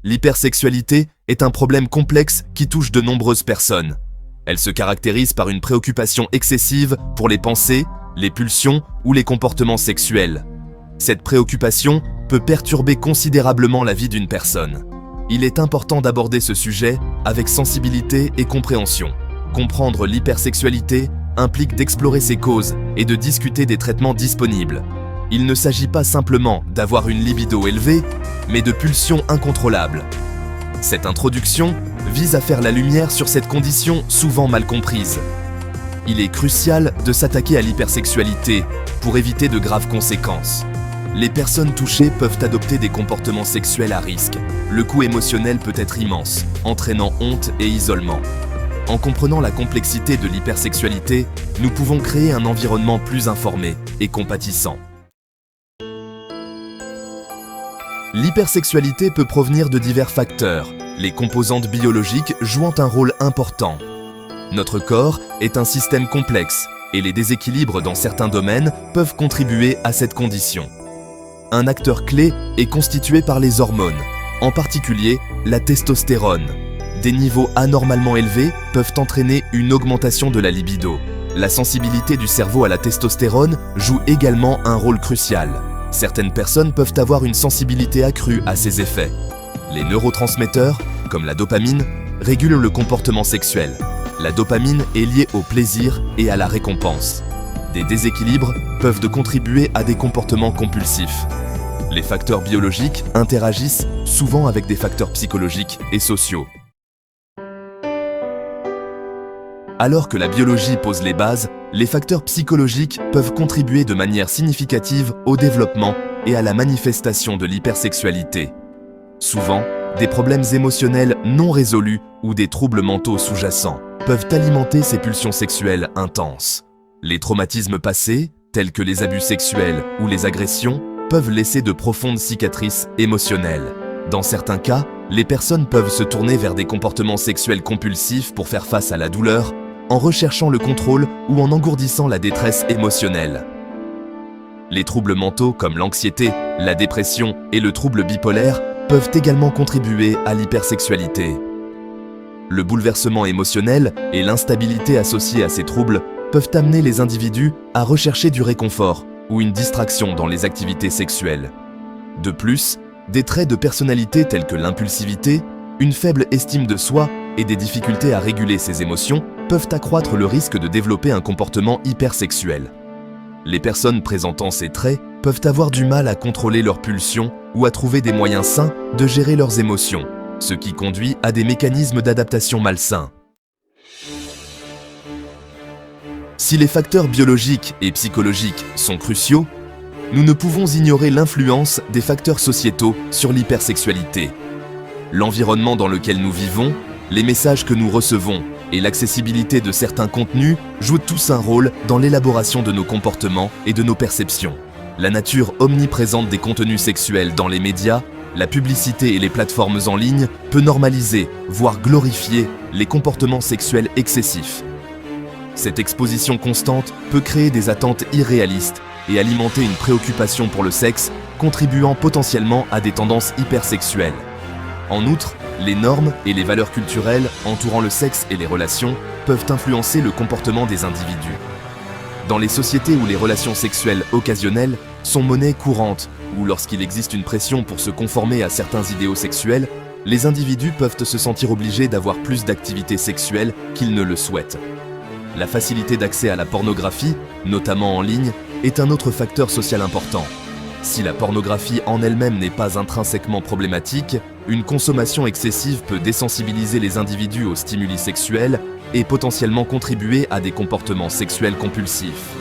L'hypersexualité est un problème complexe qui touche de nombreuses personnes. Elle se caractérise par une préoccupation excessive pour les pensées, les pulsions ou les comportements sexuels. Cette préoccupation peut perturber considérablement la vie d'une personne. Il est important d'aborder ce sujet avec sensibilité et compréhension. Comprendre l'hypersexualité implique d'explorer ses causes et de discuter des traitements disponibles. Il ne s'agit pas simplement d'avoir une libido élevée, mais de pulsions incontrôlables. Cette introduction vise à faire la lumière sur cette condition souvent mal comprise. Il est crucial de s'attaquer à l'hypersexualité pour éviter de graves conséquences. Les personnes touchées peuvent adopter des comportements sexuels à risque. Le coût émotionnel peut être immense, entraînant honte et isolement. En comprenant la complexité de l'hypersexualité, nous pouvons créer un environnement plus informé et compatissant. L'hypersexualité peut provenir de divers facteurs, les composantes biologiques jouant un rôle important. Notre corps est un système complexe et les déséquilibres dans certains domaines peuvent contribuer à cette condition. Un acteur clé est constitué par les hormones, en particulier la testostérone. Des niveaux anormalement élevés peuvent entraîner une augmentation de la libido. La sensibilité du cerveau à la testostérone joue également un rôle crucial. Certaines personnes peuvent avoir une sensibilité accrue à ces effets. Les neurotransmetteurs, comme la dopamine, régulent le comportement sexuel. La dopamine est liée au plaisir et à la récompense. Des déséquilibres peuvent contribuer à des comportements compulsifs. Les facteurs biologiques interagissent souvent avec des facteurs psychologiques et sociaux. Alors que la biologie pose les bases, les facteurs psychologiques peuvent contribuer de manière significative au développement et à la manifestation de l'hypersexualité. Souvent, des problèmes émotionnels non résolus ou des troubles mentaux sous-jacents peuvent alimenter ces pulsions sexuelles intenses. Les traumatismes passés, tels que les abus sexuels ou les agressions, peuvent laisser de profondes cicatrices émotionnelles. Dans certains cas, les personnes peuvent se tourner vers des comportements sexuels compulsifs pour faire face à la douleur, en recherchant le contrôle ou en engourdissant la détresse émotionnelle. Les troubles mentaux comme l'anxiété, la dépression et le trouble bipolaire peuvent également contribuer à l'hypersexualité. Le bouleversement émotionnel et l'instabilité associée à ces troubles peuvent amener les individus à rechercher du réconfort ou une distraction dans les activités sexuelles. De plus, des traits de personnalité tels que l'impulsivité, une faible estime de soi et des difficultés à réguler ses émotions peuvent accroître le risque de développer un comportement hypersexuel. Les personnes présentant ces traits peuvent avoir du mal à contrôler leurs pulsions ou à trouver des moyens sains de gérer leurs émotions, ce qui conduit à des mécanismes d'adaptation malsains. Si les facteurs biologiques et psychologiques sont cruciaux, nous ne pouvons ignorer l'influence des facteurs sociétaux sur l'hypersexualité. L'environnement dans lequel nous vivons, les messages que nous recevons et l'accessibilité de certains contenus jouent tous un rôle dans l'élaboration de nos comportements et de nos perceptions. La nature omniprésente des contenus sexuels dans les médias, la publicité et les plateformes en ligne peut normaliser, voire glorifier, les comportements sexuels excessifs. Cette exposition constante peut créer des attentes irréalistes et alimenter une préoccupation pour le sexe, contribuant potentiellement à des tendances hypersexuelles. En outre, les normes et les valeurs culturelles entourant le sexe et les relations peuvent influencer le comportement des individus. Dans les sociétés où les relations sexuelles occasionnelles sont monnaie courante ou lorsqu'il existe une pression pour se conformer à certains idéaux sexuels, les individus peuvent se sentir obligés d'avoir plus d'activités sexuelles qu'ils ne le souhaitent. La facilité d'accès à la pornographie, notamment en ligne, est un autre facteur social important. Si la pornographie en elle-même n'est pas intrinsèquement problématique, une consommation excessive peut désensibiliser les individus aux stimuli sexuels et potentiellement contribuer à des comportements sexuels compulsifs.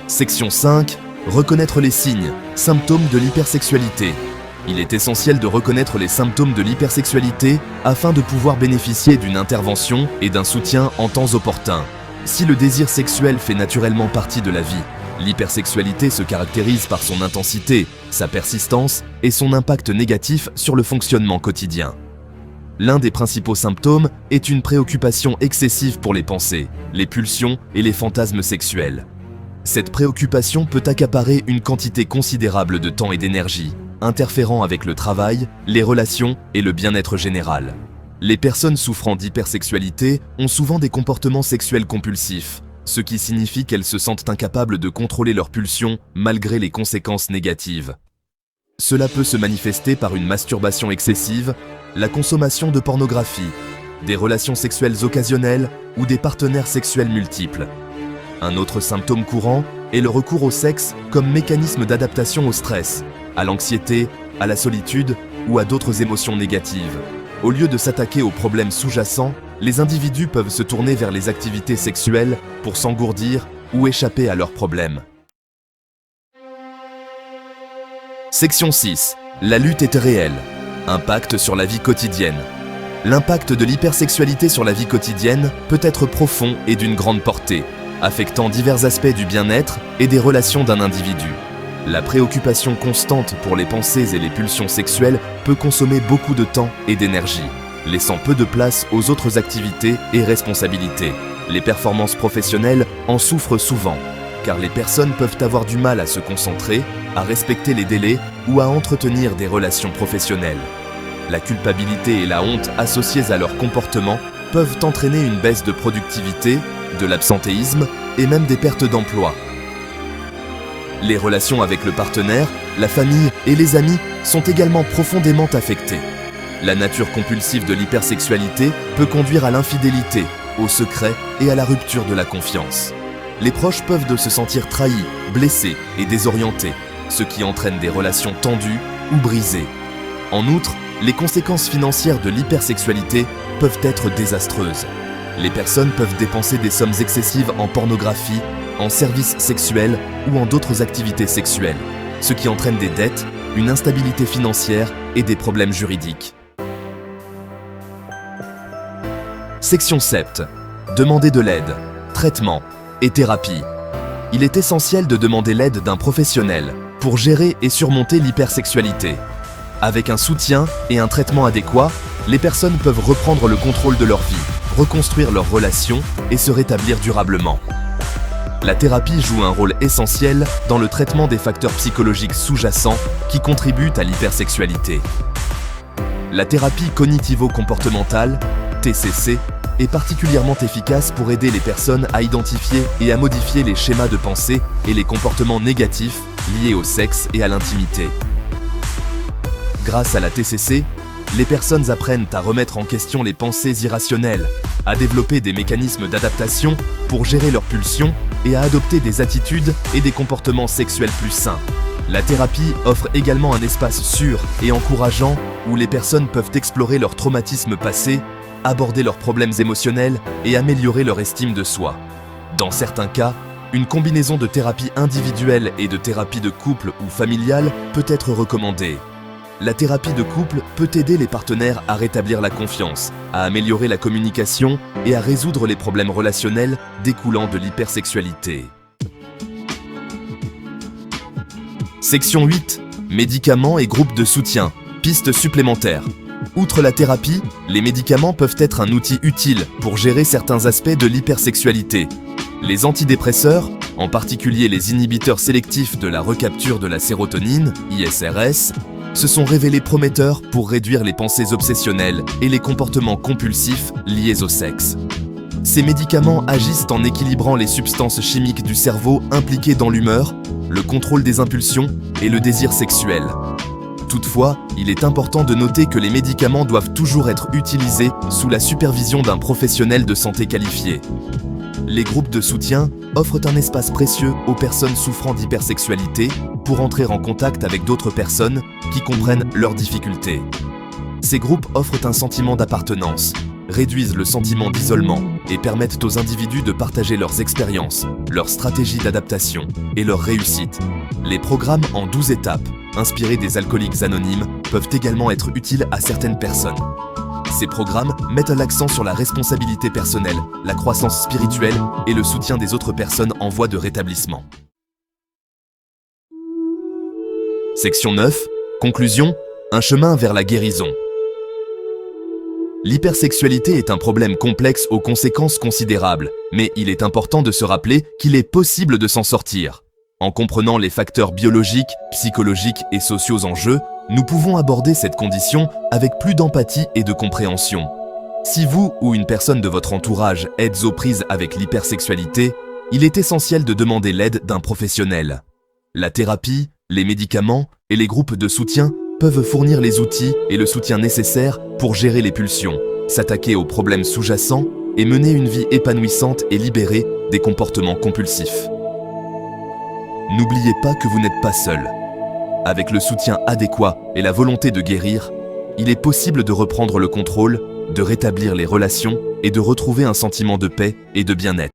Section 5. Reconnaître les signes, symptômes de l'hypersexualité. Il est essentiel de reconnaître les symptômes de l'hypersexualité afin de pouvoir bénéficier d'une intervention et d'un soutien en temps opportun. Si le désir sexuel fait naturellement partie de la vie, l'hypersexualité se caractérise par son intensité, sa persistance et son impact négatif sur le fonctionnement quotidien. L'un des principaux symptômes est une préoccupation excessive pour les pensées, les pulsions et les fantasmes sexuels. Cette préoccupation peut accaparer une quantité considérable de temps et d'énergie, interférant avec le travail, les relations et le bien-être général. Les personnes souffrant d'hypersexualité ont souvent des comportements sexuels compulsifs, ce qui signifie qu'elles se sentent incapables de contrôler leurs pulsions malgré les conséquences négatives. Cela peut se manifester par une masturbation excessive, la consommation de pornographie, des relations sexuelles occasionnelles ou des partenaires sexuels multiples. Un autre symptôme courant est le recours au sexe comme mécanisme d'adaptation au stress, à l'anxiété, à la solitude ou à d'autres émotions négatives. Au lieu de s'attaquer aux problèmes sous-jacents, les individus peuvent se tourner vers les activités sexuelles pour s'engourdir ou échapper à leurs problèmes. Section 6. La lutte est réelle. Impact sur la vie quotidienne. L'impact de l'hypersexualité sur la vie quotidienne peut être profond et d'une grande portée, affectant divers aspects du bien-être et des relations d'un individu. La préoccupation constante pour les pensées et les pulsions sexuelles peut consommer beaucoup de temps et d'énergie, laissant peu de place aux autres activités et responsabilités. Les performances professionnelles en souffrent souvent, car les personnes peuvent avoir du mal à se concentrer, à respecter les délais ou à entretenir des relations professionnelles. La culpabilité et la honte associées à leur comportement peuvent entraîner une baisse de productivité, de l'absentéisme et même des pertes d'emploi. Les relations avec le partenaire, la famille et les amis sont également profondément affectées. La nature compulsive de l'hypersexualité peut conduire à l'infidélité, au secret et à la rupture de la confiance. Les proches peuvent se sentir trahis, blessés et désorientés, ce qui entraîne des relations tendues ou brisées. En outre, les conséquences financières de l'hypersexualité peuvent être désastreuses. Les personnes peuvent dépenser des sommes excessives en pornographie, en services sexuels ou en d'autres activités sexuelles, ce qui entraîne des dettes, une instabilité financière et des problèmes juridiques. Section 7. Demander de l'aide, traitement et thérapie. Il est essentiel de demander l'aide d'un professionnel pour gérer et surmonter l'hypersexualité. Avec un soutien et un traitement adéquat, les personnes peuvent reprendre le contrôle de leur vie, reconstruire leurs relations et se rétablir durablement. La thérapie joue un rôle essentiel dans le traitement des facteurs psychologiques sous-jacents qui contribuent à l'hypersexualité. La thérapie cognitivo-comportementale, TCC, est particulièrement efficace pour aider les personnes à identifier et à modifier les schémas de pensée et les comportements négatifs liés au sexe et à l'intimité. Grâce à la TCC, les personnes apprennent à remettre en question les pensées irrationnelles, à développer des mécanismes d'adaptation pour gérer leurs pulsions et à adopter des attitudes et des comportements sexuels plus sains. La thérapie offre également un espace sûr et encourageant où les personnes peuvent explorer leurs traumatismes passés, aborder leurs problèmes émotionnels et améliorer leur estime de soi. Dans certains cas, une combinaison de thérapie individuelle et de thérapie de couple ou familiale peut être recommandée. La thérapie de couple peut aider les partenaires à rétablir la confiance, à améliorer la communication et à résoudre les problèmes relationnels découlant de l'hypersexualité. Section 8. Médicaments et groupes de soutien. Pistes supplémentaires. Outre la thérapie, les médicaments peuvent être un outil utile pour gérer certains aspects de l'hypersexualité. Les antidépresseurs, en particulier les inhibiteurs sélectifs de la recapture de la sérotonine, ISRS, se sont révélés prometteurs pour réduire les pensées obsessionnelles et les comportements compulsifs liés au sexe. Ces médicaments agissent en équilibrant les substances chimiques du cerveau impliquées dans l'humeur, le contrôle des impulsions et le désir sexuel. Toutefois, il est important de noter que les médicaments doivent toujours être utilisés sous la supervision d'un professionnel de santé qualifié. Les groupes de soutien offrent un espace précieux aux personnes souffrant d'hypersexualité pour entrer en contact avec d'autres personnes qui comprennent leurs difficultés. Ces groupes offrent un sentiment d'appartenance, réduisent le sentiment d'isolement et permettent aux individus de partager leurs expériences, leurs stratégies d'adaptation et leurs réussites. Les programmes en 12 étapes, inspirés des alcooliques anonymes, peuvent également être utiles à certaines personnes. Ces programmes mettent l'accent sur la responsabilité personnelle, la croissance spirituelle et le soutien des autres personnes en voie de rétablissement. Section 9. Conclusion. Un chemin vers la guérison. L'hypersexualité est un problème complexe aux conséquences considérables, mais il est important de se rappeler qu'il est possible de s'en sortir. En comprenant les facteurs biologiques, psychologiques et sociaux en jeu, nous pouvons aborder cette condition avec plus d'empathie et de compréhension. Si vous ou une personne de votre entourage êtes aux prises avec l'hypersexualité, il est essentiel de demander l'aide d'un professionnel. La thérapie, les médicaments et les groupes de soutien peuvent fournir les outils et le soutien nécessaires pour gérer les pulsions, s'attaquer aux problèmes sous-jacents et mener une vie épanouissante et libérée des comportements compulsifs. N'oubliez pas que vous n'êtes pas seul. Avec le soutien adéquat et la volonté de guérir, il est possible de reprendre le contrôle, de rétablir les relations et de retrouver un sentiment de paix et de bien-être.